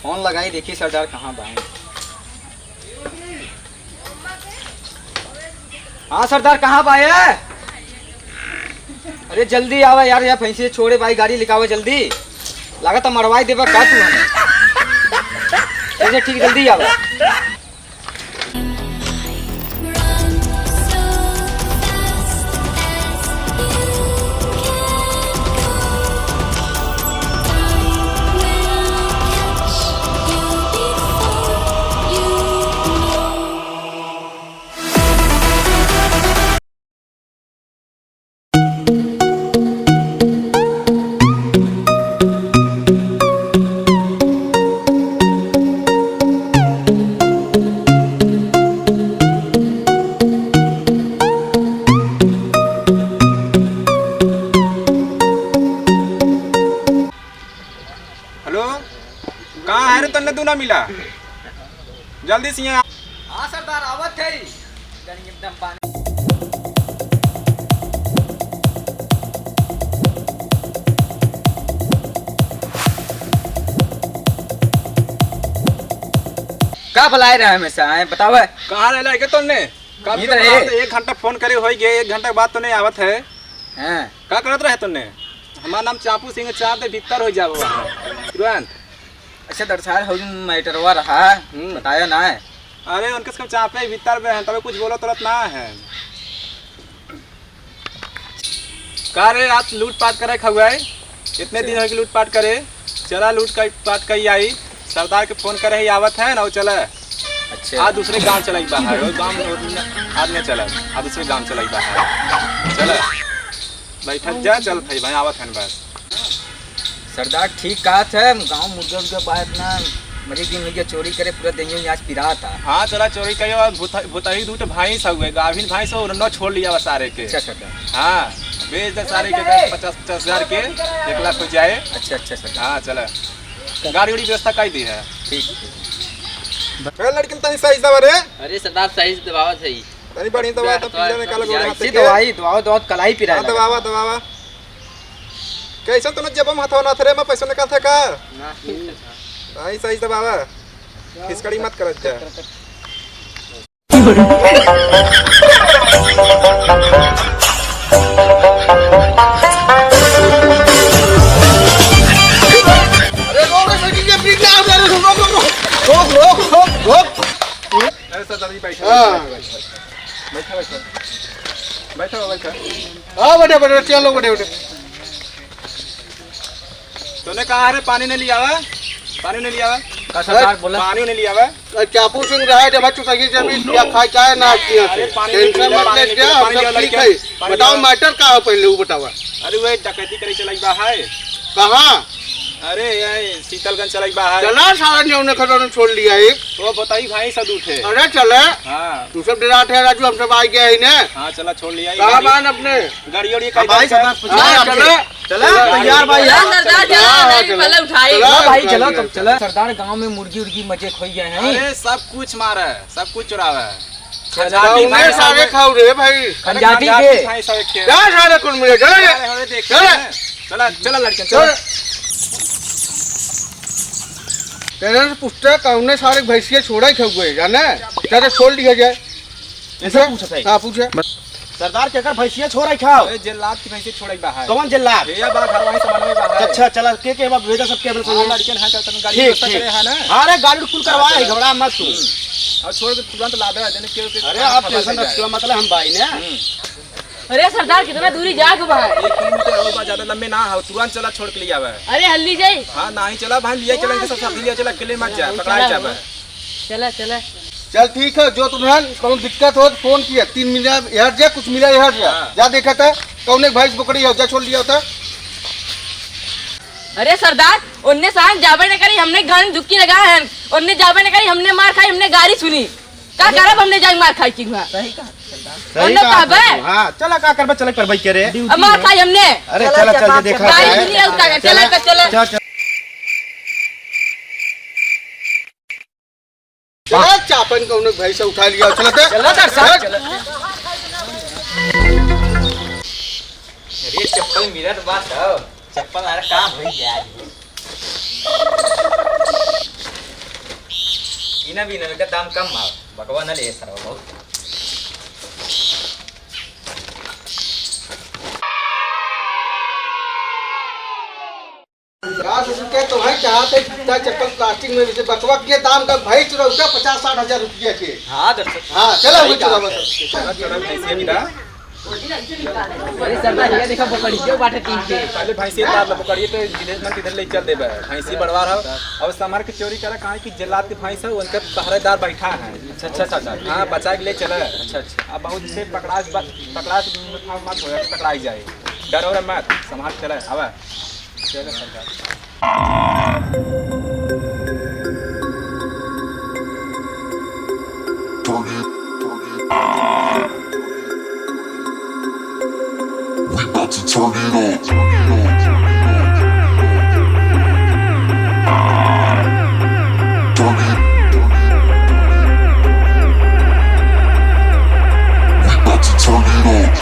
Phone लगाई देखिए सरदार कहाँ बाएं। हाँ सरदार कहाँ बाए? अरे जल्दी आवा यार, या भैंसे छोड़े भाई, गाड़ी लिखावा जल्दी। लगा तो मरवाई देवा का तू हमें। ठीक जल्दी आवा। कहाँ है रे? तन्ने तू ना मिला जल्दी से यहाँ। हाँ सरदार आवत है एकदम पानी। का बुलाए रहे हमेशा है बतावे? कहाँ रह लागे तन्ने? कब इधर है। 1 घंटा फोन करे हो गए, 1 घंटा के बाद तो नहीं आवत है। हैं का करत रहे तन्ने? हमारा नाम चापू सिंह, चाप दे भीतर हो जाओ तुरंत। अच्छा दरसार हो मैटरवा रहा बताया ना है। अरे उनके सब चापे भीतर में है, तब कुछ बोलो तुरंत ना है। का रे रात लूटपाट करे खगुए? इतने दिन हो गए लूटपाट करे। चला लूटपाट कही आई, सरदार के फोन करे ही आवत है ना वो चले। अच्छा आज दूसरे गांव चलाई बाहर, वो गांव आज नहीं चला, आज दूसरे गांव चलाई बाहर। चल बैठक जा, चल भाई आवत है बस। सरदार ठीक कहा था, गांव मुर्गे उर्गे बाहर ना मजे दिन हो गया चोरी करे पूरा दिन आज पिरा था। हाँ चला चोरी करे और भुतही दूट भाई सब हुए, गाभिन भाई सब न छोड़ लिया बस सारे के। अच्छा सरदार हाँ बेच दे सारे के 50-50 हजार के 1 लाख हो जाए। अच्छा अच्छा सरदार। हाँ चला गाड़ी उड़ी व्यवस्था कर दी है। ठीक लड़किन तनी सही दवा रे। अरे सरदार सही से दबावत है तनी बड़ी दवा तो पीला निकाल गोड़ हाथ के दवाई दवाओ कलाई पिरा दवा कैसे तूने जब हम हाथों ना थे मैं पैसा निकाल थे का नहीं सही दबावा खिसकड़ी मत कर अच्छा। अरे रोक सकी के ब्रेक ना आ रहा रोक। अरे सर जल्दी बैठो। हां बैठो। हां बैठो चलो बैठो। तूने कहा रे पानी नहीं लिया हुआ? पानी नहीं लिया हुआ? का सरदार बोला पानी नहीं लिया हुआ? चापू सिंह रहा जब बच्चों सही जमीन क्या खाए क्या ना किया टेंशन मत ले क्या हम सब ठीक है। बताओ मैटर का है पहले वो बतावा। अरे वो डकैती करे चलाई बा है। कहां? अरे ये शीतलगंज चलाई बा है। चला सारा ने खतौन छोड़ लिया एक वो बताई भाई सब उठे। अरे चले हां तू सब डरा थे राजू, हम सब आ गए है ने। हां चला छोड़ लिया कहां मान अपने गाड़ी उड़ी का भाई सरदार चले चला तैयार भाई। सरदार चलो पहले उठाई भाई चलो तुम चलो। सरदार गांव में मुर्गी उर्गी मजे खोई गए हैं। अरे सब कुछ मारा है, सब कुछ चुरावा है। खजाने सारे खाओ रे भाई। खंजाती के भाई सब खेल। क्या सारे कुल मिले चले अरे देख चला चला लड़के चल। तेरे से पूछते कौन सारे भैंसिया छोड़ा ही खगुए जाने तेरे छोड़ दिया जाए ऐसा पूछा था। हां पूछे सरदार के कर भैंसिया छोड़ आई खाओ। अरे जल्लाद की भैंसे छोड़ाई बाहर। कौन जल्लाद? ये बात घर वाली सामान में बाहर। अच्छा चला के बाद भेजा सब केबल हां लड़के हां चलते गाड़ी ठीक व्यवस्था ठीक करे है ना। अरे गाड़ी फुल करवाए घबरा मत तू। और छोड़ के तुरंत लादे आ देने के। अरे आप टेंशन रखियो मतलब हम भाई ने। अरे सरदार कितना दूरी जाके बाहर? 1 किलोमीटर और बा ज्यादा लंबे ना हो, तुरंत चला छोड़ के ले आवे। अरे हल्ली जाई। हां नहीं चला भाई लिया चलेंगे सब साथ लिया चला अकेले मत जा पकड़ा जावे। चला चला चल ठीक है जो तुम्हें कौन दिक्कत हो तो फोन किया 3 मिनट यहाँ जा कुछ मिला यहाँ जा देखा था कौन एक भैंस पकड़ी हो जा छोड़ लिया होता। अरे सरदार उनने सांस जाबे न करी, हमने गाड़ी झुक्की लगा है, उनने जाबे न करी, हमने मार खाई, हमने गाड़ी सुनी का करब, हमने जाके मार खाई की सही कहा सही कहा। हां चला का करबे चले करबे करे अब मार खाई हमने। अरे चला चल देखा गाड़ी सुनी है उसका चला चल चला चापन कौन भैंस उठा लिया चलते चला सर साहब चला। अरे चप्पल मिलत बात हो, चप्पल आ काम हो गया। महीना भी ना दाम कम भाव बकवा न ले सर बहुत तो भाई चाहते जूता चप्पल प्लास्टिक में जैसे बकवा के दाम का भाई चलो उसका 50-60 हजार रुपया के। हाँ दर्शक हाँ चलो वो चलो अरे सरदार ये देखा पकड़ी क्यों बाटे तीन के पहले भैंसी तार ला पकड़िए तो जिलेश मन किधर ले चल देबे भैंसी बड़वार हो अब समार के चोरी करे कहां की जल्लाद के भैंस है उनके पहरेदार बैठा है। अच्छा हां बचा के ले चले। अच्छा अब बहुत से पकड़ा मत हो पकड़ाई जाए डर और मत संभाल चले आवे चले सरकार। We about to turn it on. We about to turn it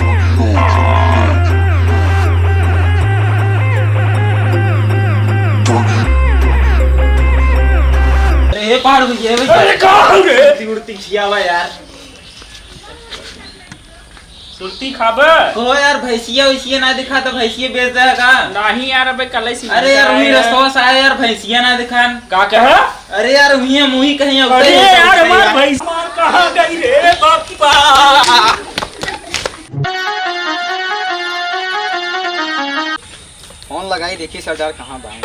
अरे पहाड़ ये अरे कहां रे उड़ती खियावा यार सुरती खाबे हो यार भैंसिया वैसिया ना दिखा तो भैंसिया बेच दे का नहीं यार अबे कल ही अरे यार वही रस्तवा से आया यार भैंसिया ना दिखान का कहा अरे यार वही मुही कहीं अरे यार हमार भैंस कहां गई रे बापा फोन लगाई देखिए सरदार कहाँ बाएं।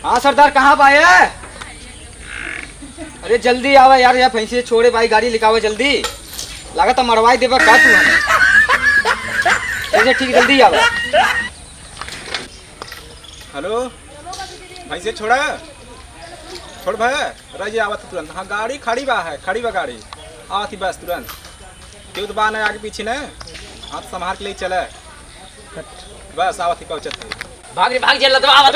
हाँ सरदार कहाँ बाए अरे जल्दी आवा यार यार भैंसी छोड़े भाई गाड़ी लिखावा जल्दी लगा तो मरवाई देवा का तू हमें ठीक जल्दी आवा। हेलो भैंसे छोड़ भाई रही आवत तुरंत। हाँ गाड़ी खड़ी बा गाड़ी आवत बस तुरंत क्यों तो बान है आगे पीछे ने आप संभाल के ले चले बस आवत ही पहुंचत भाग जल्ला तो आवत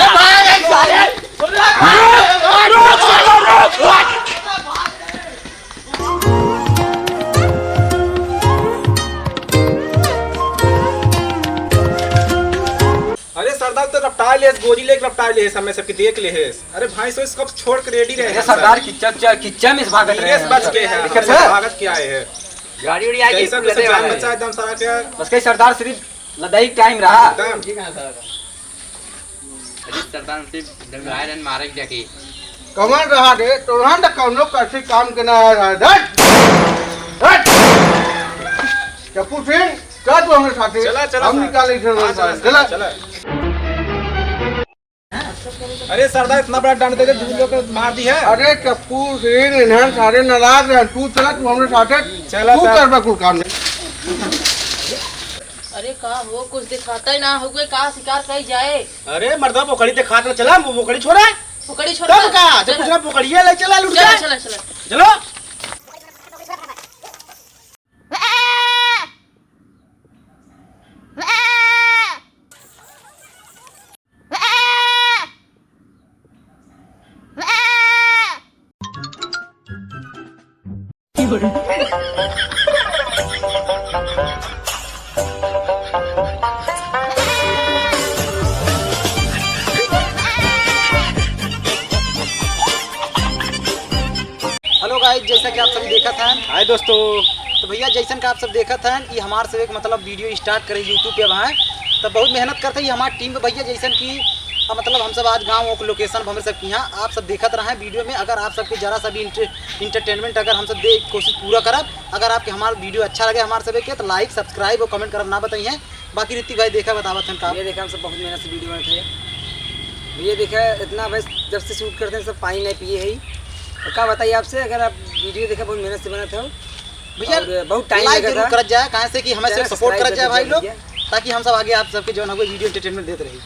अरे सरदार तो रफ्तार ले गोली ले रफ्तार ले समय सबके देख ले अरे भाई सो इसको छोड़ के रेडी रहे सरदार किच्चा में भागत रहे हैं बच के हैं भागत के आए हैं गाड़ी उड़ी आई सब जान बचा एकदम सारा के बस कहीं सरदार सिर्फ लड़ाई टाइम रहा सरदार सिर्फ डंगायरन मारे जाके कमान रहा रे तो रहा ना कौन लोग कैसे काम करना है डट चप्पू सिंह क्या तू हमारे साथ चला हम निकाले चला अरे सरदार इतना बड़ा डंड दे दूर लोग मार दी है। अरे चप्पू सिंह इन्हें सारे नाराज हैं तू चला तू हमारे साथ चला तू कर बा कुल काम अरे का वो कुछ दिखाता ही ना हुए का शिकार कही जाए। अरे मर्दा पोखड़ी ते खात चला पोखड़ी छोड़ा पकड़ी छोड़ तब का जब कुछ ना पोखड़िए ले चला लुट चला जा चला चलो हेलो गाइस जैसा कि आप सभी देखा था हाय दोस्तों तो भैया जैसन का आप सब देखा था कि हमारे से एक मतलब वीडियो स्टार्ट करे यूट्यूब पे वहाँ तो बहुत मेहनत करते हैं हमारी टीम भैया जैसन की मतलब हम सब आज गाँव लोकेशन हमारे सब की यहाँ आप सब देखते रहे वीडियो में अगर आप सबके जरा सा भी इंटरटेनमेंट अगर हम सब कोशिश पूरा करब अगर आपके हमारा वीडियो अच्छा लगे हमारे सब के तो लाइक सब्सक्राइब और कमेंट करब ना बताइए। बाकी ऋतिक भाई देखा बतावत हैं ये देखा हम सब बहुत मेहनत से वीडियो बनाते हैं ये देखा इतना बस जब से शूट करते हैं सब पानी नहीं पिए है और क्या बताइए आपसे अगर आप वीडियो देखा बहुत मेहनत से बनाते हो भैया बहुत टाइम लाइक लगा जरूर था कर जाए कहाँ से कि हमें चैनल सपोर्ट कर सब्सक्राइब जाए भाई कर लोग दीजिए। ताकि हम सब आगे आप सबके जो है वीडियो एंटरटेनमेंट देते रहिए।